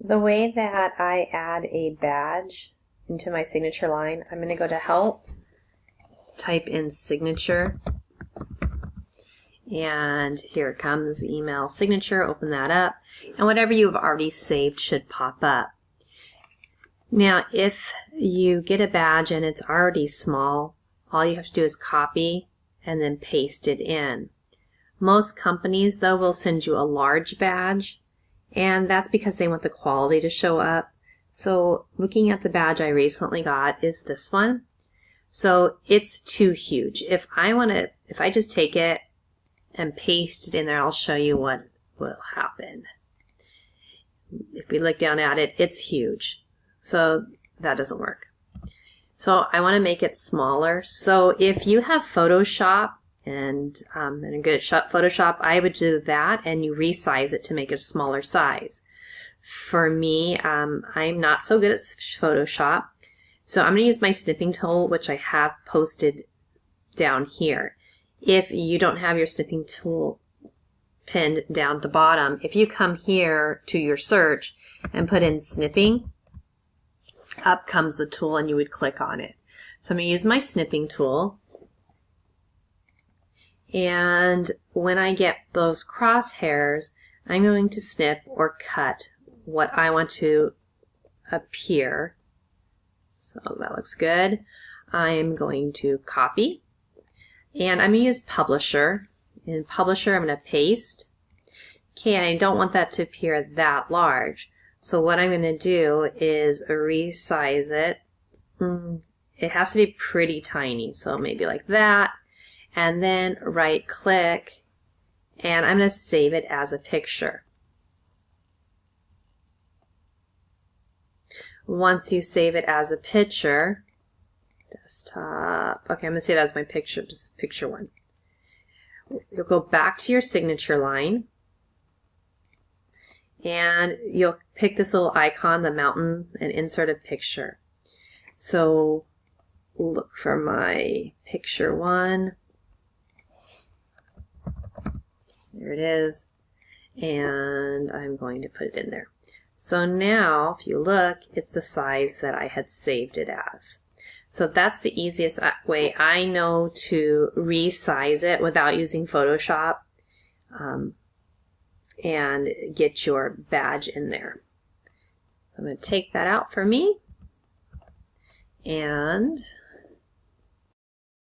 The way that I add a badge into my signature line, I'm going to go to Help, type in Signature, and here it comes, email signature, open that up, and whatever you've already saved should pop up. Now, if you get a badge and it's already small, all you have to do is copy and then paste it in. Most companies, though, will send you a large badge, and that's because they want the quality to show up. So looking at the badge I recently got is this one. So it's too huge. If I just take it and paste it in there, I'll show you what will happen. If we look down at it, it's huge. So that doesn't work. So I want to make it smaller. So if you have Photoshop and are good at Photoshop, I would do that and you resize it to make it a smaller size. For me, I'm not so good at Photoshop. So I'm going to use my snipping tool, which I have posted down here. If you don't have your snipping tool pinned down at the bottom, if you come here to your search and put in snipping, up comes the tool and you would click on it. So I'm going to use my snipping tool, and when I get those crosshairs, I'm going to snip or cut what I want to appear. So that looks good. I'm going to copy, and I'm going to use Publisher. In Publisher, I'm going to paste. Okay, and I don't want that to appear that large. So what I'm going to do is resize it. It has to be pretty tiny, so maybe like that. And then right click, and I'm going to save it as a picture. Once you save it as a picture, desktop, okay, I'm going to save it as my picture, just picture one. You'll go back to your signature line, and you'll pick this little icon, the mountain, and insert a picture. So look for my picture one. There it is. And I'm going to put it in there. So now, if you look, it's the size that I had saved it as. So that's the easiest way I know to resize it without using Photoshop. And get your badge in there. So I'm going to take that out for me, and